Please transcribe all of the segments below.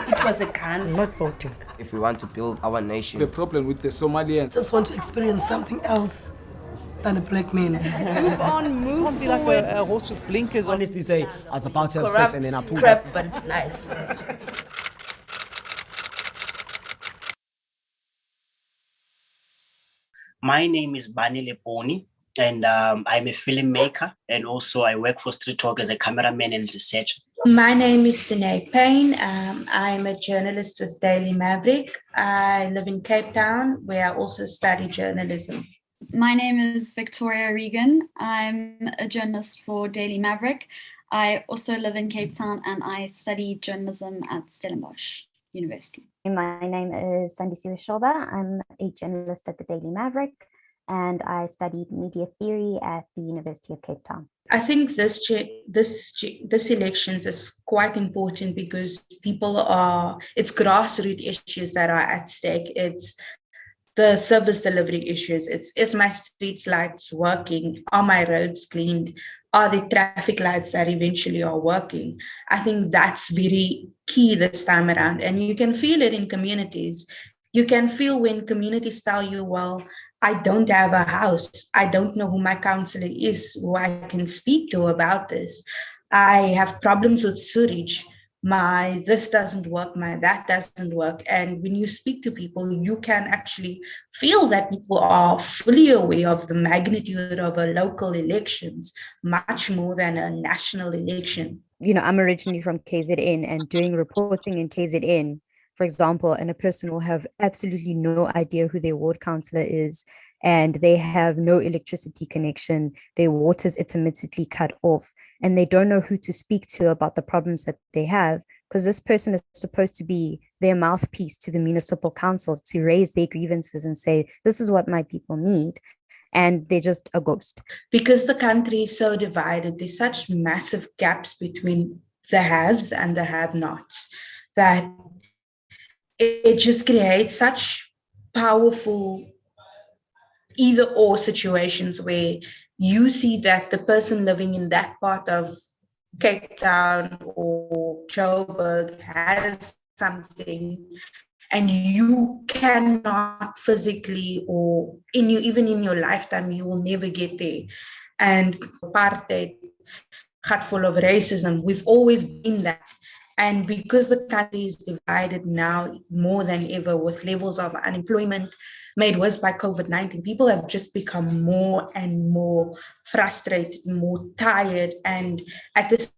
It was a gun. I'm not voting. If we want to build our nation. The problem with the Somalians. Just want to experience something else than a black man. Move on, move Can't be forward. like a horse with blinkers on. Honestly say, I was about to have Corrupt sex and then I pulled crap, up. but it's nice. My name is Bani Leponi, and I'm a filmmaker, and also I work for Street Talk as a cameraman and researcher. My name is Sinead Payne. I'm a journalist with Daily Maverick. I live in Cape Town, where I also study journalism. My name is Victoria Regan. I'm a journalist for Daily Maverick. I also live in Cape Town and I study journalism at Stellenbosch University. My name is Sandy Shoba. I'm a journalist at the Daily Maverick and I studied media theory at the University of Cape Town. I think this elections is quite important because it's grassroots issues that are at stake. It's the service delivery issues. Is my street lights working? Are my roads cleaned? Are the traffic lights that eventually are working? I think that's very key this time around. And you can feel it in communities. You can feel when communities tell you, well, I don't have a house. I don't know who my councillor is, who I can speak to about this. I have problems with sewage. My this doesn't work, my that doesn't work. And when you speak to people, you can actually feel that people are fully aware of the magnitude of a local elections, much more than a national election. You know, I'm originally from KZN, and doing reporting in KZN, for example, and a person will have absolutely no idea who their ward councillor is, and they have no electricity connection, their water is intermittently cut off, and they don't know who to speak to about the problems that they have, because this person is supposed to be their mouthpiece to the municipal council to raise their grievances and say, this is what my people need. And they're just a ghost. Because the country is so divided, there's such massive gaps between the haves and the have-nots that it just creates such powerful either or situations where you see that the person living in that part of Cape Town or Joburg has something, and you cannot physically or even in your lifetime, you will never get there. And apartheid, heart full of racism, we've always been that. And because the country is divided now more than ever with levels of unemployment made worse by COVID-19, people have just become more and more frustrated, more tired. And at the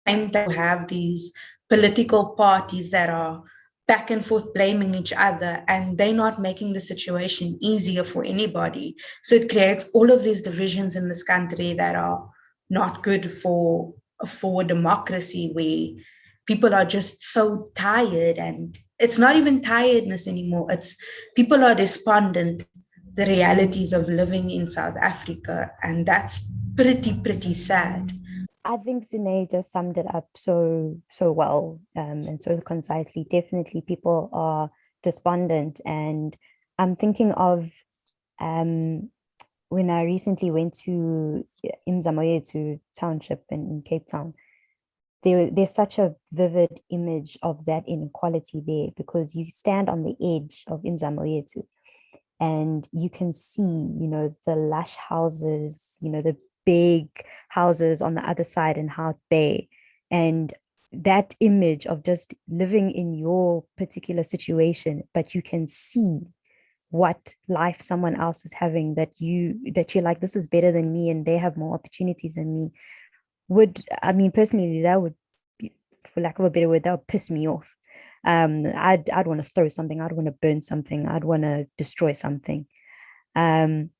same time, we have these political parties that are back and forth blaming each other, and they're not making the situation easier for anybody. So it creates all of these divisions in this country that are not good for democracy, where people are just so tired, and it's not even tiredness anymore. It's people are despondent, the realities of living in South Africa, and that's pretty sad. I think Sune just summed it up so well and so concisely. Definitely people are despondent, and I'm thinking of when I recently went to Imzamoyethu township in Cape Town. There's such a vivid image of that inequality there, because you stand on the edge of Imzamoyethu and you can see, you know, the lush houses, you know, the big houses on the other side in Hout Bay, and that image of just living in your particular situation, but you can see what life someone else is having, that you're like, this is better than me and they have more opportunities than me. Personally, that would be, for lack of a better word, that would piss me off. I'd want to throw something, I'd want to burn something, I'd want to destroy something. And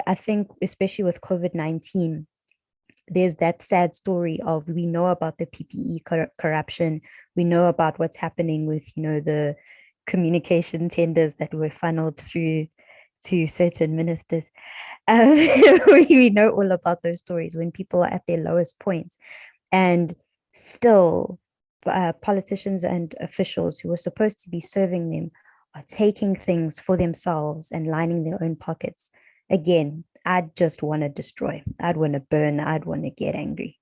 I think especially with COVID-19, there's that sad story of, we know about the PPE corruption, we know about what's happening with, you know, the communication tenders that were funneled through to certain ministers. We know all about those stories when people are at their lowest points, and still politicians and officials who are supposed to be serving them are taking things for themselves and lining their own pockets. Again, I'd just want to destroy, I'd want to burn, I'd want to get angry.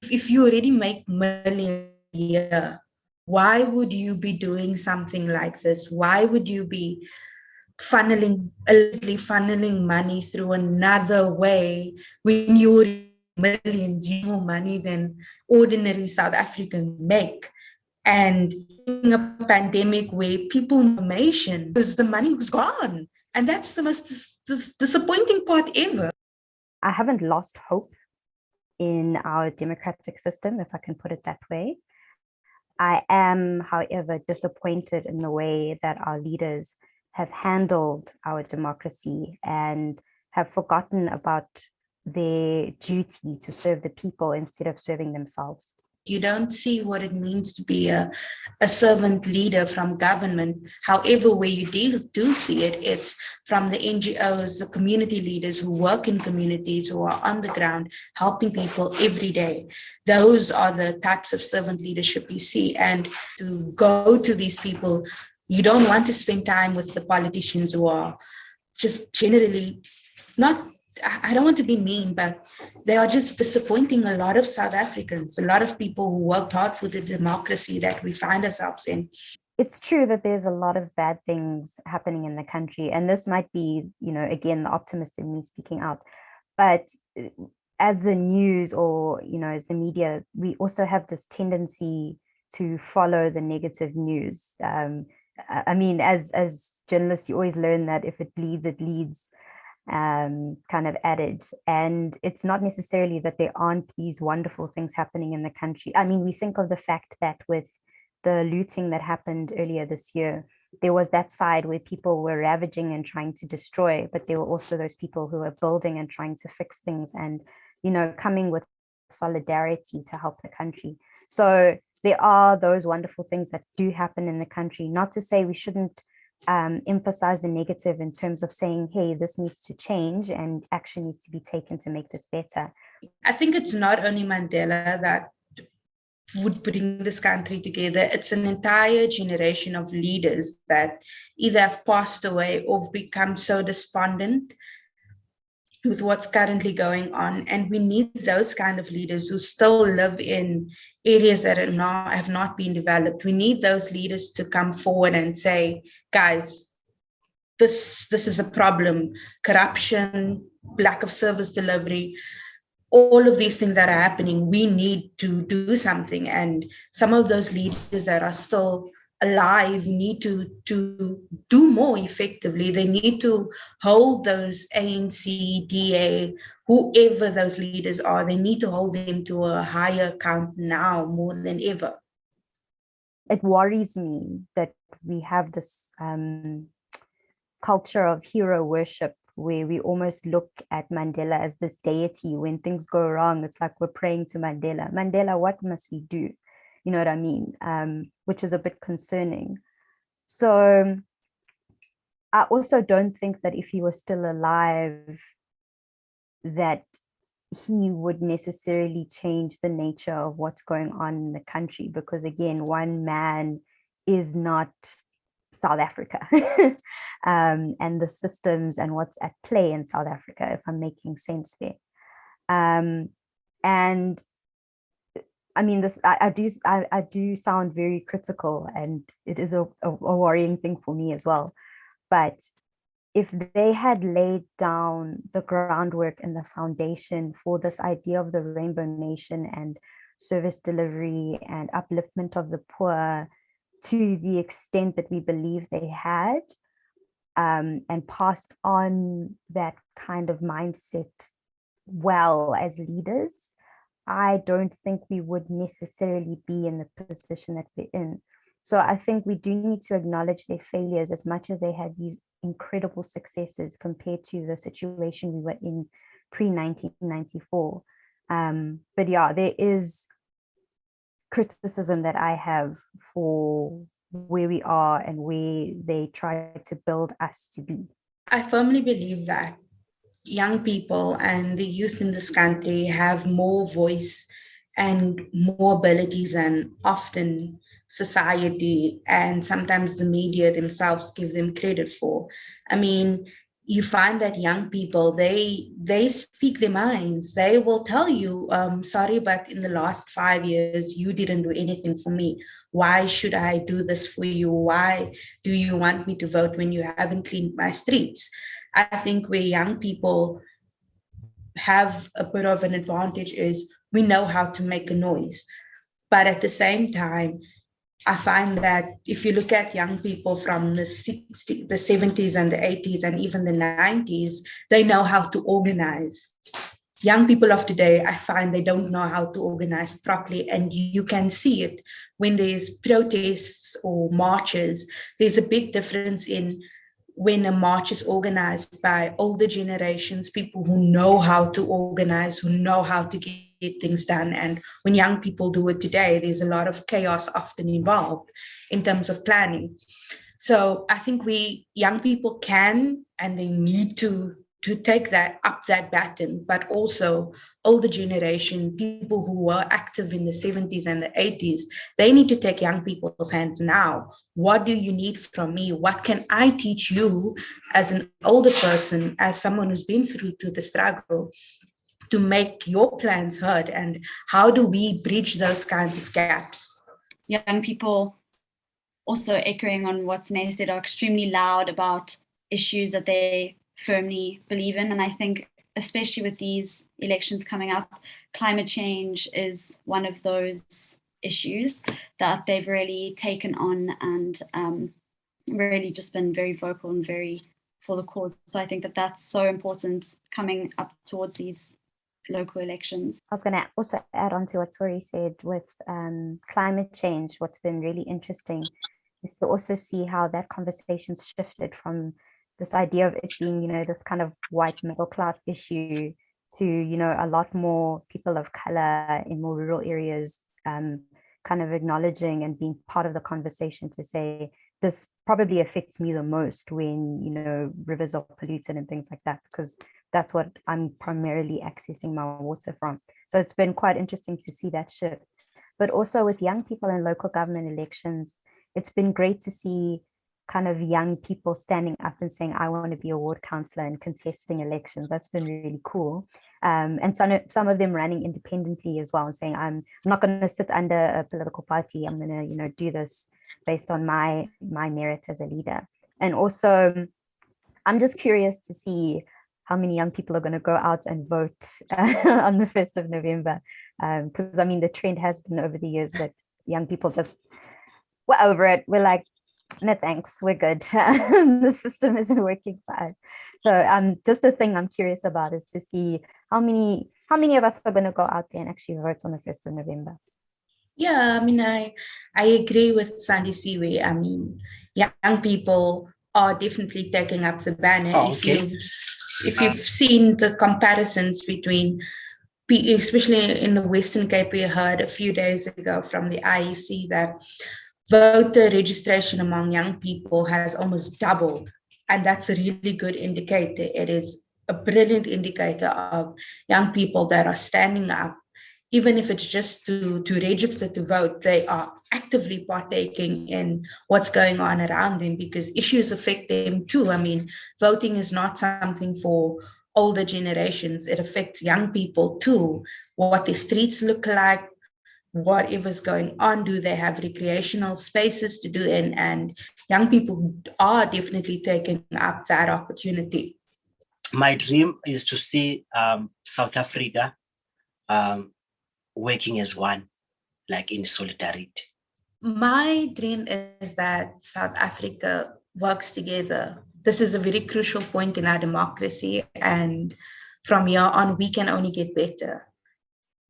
If you already make millions a year, Why would you be doing something like this? Why would you be funneling money through another way when you're millions more money than ordinary South Africans make? And in a pandemic where people information because the money was gone. And that's the most disappointing part ever. I haven't lost hope in our democratic system, if I can put it that way. I am, however, disappointed in the way that our leaders have handled our democracy and have forgotten about their duty to serve the people instead of serving themselves. You don't see what it means to be a servant leader from government. However, where you do see it, it's from the NGOs, the community leaders who work in communities, who are on the ground, helping people every day. Those are the types of servant leadership you see. And to go to these people, you don't want to spend time with the politicians who are just generally not, I don't want to be mean, but they are just disappointing a lot of South Africans, a lot of people who worked hard for the democracy that we find ourselves in. It's true that there's a lot of bad things happening in the country, and this might be, again, the optimist in me speaking out. But as the news or, as the media, we also have this tendency to follow the negative news. I mean, as journalists, you always learn that if it bleeds, it leads. Kind of added, and it's not necessarily that there aren't these wonderful things happening in the country. I mean, we think of the fact that with the looting that happened earlier this year, there was that side where people were ravaging and trying to destroy, but there were also those people who were building and trying to fix things and, coming with solidarity to help the country. So there are those wonderful things that do happen in the country. Not to say we shouldn't emphasize the negative in terms of saying, hey, this needs to change and action needs to be taken to make this better. I think it's not only Mandela that would bring this country together. It's an entire generation of leaders that either have passed away or become so despondent with what's currently going on. And we need those kind of leaders who still live in areas that have not been developed. We need those leaders to come forward and say, guys, this is a problem. Corruption, lack of service delivery, all of these things that are happening, we need to do something. And some of those leaders that are still alive need to do more effectively. They need to hold those ANC, DA, whoever those leaders are, they need to hold them to a higher count now more than ever. It worries me that we have this culture of hero worship where we almost look at Mandela as this deity. When things go wrong, it's like we're praying to Mandela. Mandela, what must we do? You know what I mean? Which is a bit concerning. So I also don't think that if he was still alive, that he would necessarily change the nature of what's going on in the country, because again, one man is not South Africa and the systems and what's at play in South Africa, if I'm making sense there. And I mean, this I do sound very critical, and it is a worrying thing for me as well. But if they had laid down the groundwork and the foundation for this idea of the Rainbow Nation and service delivery and upliftment of the poor to the extent that we believe they had, and passed on that kind of mindset well as leaders, I don't think we would necessarily be in the position that we're in. So I think we do need to acknowledge their failures as much as they had these incredible successes compared to the situation we were in pre-1994. But yeah, there is criticism that I have for where we are and where they try to build us to be. I firmly believe that young people and the youth in this country have more voice and more abilities than often society and sometimes the media themselves give them credit for. I mean, you find that young people, they speak their minds. They will tell you, sorry, but in the last 5 years, you didn't do anything for me. Why should I do this for you? Why do you want me to vote when you haven't cleaned my streets? I think where young people have a bit of an advantage is we know how to make a noise. But at the same time, I find that if you look at young people from the 60s, the 70s and the 80s and even the 90s, they know how to organize. Young people of today, I find they don't know how to organize properly. And you can see it when there's protests or marches. There's a big difference in when a march is organized by older generations, people who know how to organize, who know how to get things done. And when young people do it today, there's a lot of chaos often involved in terms of planning. So I think we young people can and they need to take that up that baton, but also older generation, people who were active in the 70s and the 80s, they need to take young people's hands now. What do you need from me? What can I teach you as an older person, as someone who's been through to the struggle, to make your plans heard? And how do we bridge those kinds of gaps? Young people, also echoing on what Sine said, are extremely loud about issues that they firmly believe in. And I think especially with these elections coming up, climate change is one of those issues that they've really taken on and really just been very vocal and very for the cause. So I think that that's so important coming up towards these local elections. I was going to also add on to what Tori said with climate change. What's been really interesting is to also see how that conversation's shifted from this idea of it being, this kind of white middle class issue to, a lot more people of color in more rural areas kind of acknowledging and being part of the conversation to say, this probably affects me the most when, rivers are polluted and things like that, because that's what I'm primarily accessing my water from. So it's been quite interesting to see that shift. But also with young people in local government elections, it's been great to see kind of young people standing up and saying, I want to be a ward councillor and contesting elections. That's been really cool. And some of them running independently as well and saying, I'm not going to sit under a political party. I'm going to, do this based on my merit as a leader. And also, I'm just curious to see how many young people are going to go out and vote on the 1st of November. Because the trend has been over the years that young people just, we're over it. We're like, no thanks, we're good. The system isn't working for us. So just a thing I'm curious about is to see how many of us are going to go out there and actually vote on the 1st of November. Yeah, I agree with Sandy Siwe. Young people are definitely taking up the banner. Oh, okay. If you've seen the comparisons between, especially in the Western Cape, we heard a few days ago from the IEC that voter registration among young people has almost doubled. And that's a really good indicator. It is a brilliant indicator of young people that are standing up. Even if it's just to register to vote, they are actively partaking in what's going on around them because issues affect them too. Voting is not something for older generations. It affects young people too. What the streets look like, whatever's going on, do they have recreational spaces to do in? And young people are definitely taking up that opportunity. My dream is to see South Africa working as one, like in solidarity. My dream is that South Africa works together. This is a very crucial point in our democracy. And from here on, we can only get better.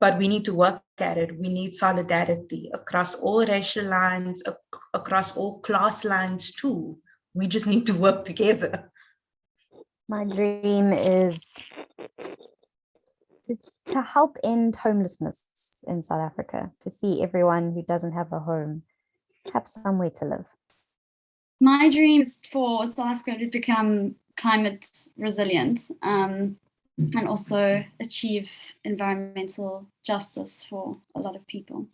But we need to work at it. We need solidarity across all racial lines, across all class lines too. We just need to work together. My dream is to help end homelessness in South Africa, to see everyone who doesn't have a home have somewhere to live. My dream is for South Africa to become climate resilient and also achieve environmental justice for a lot of people.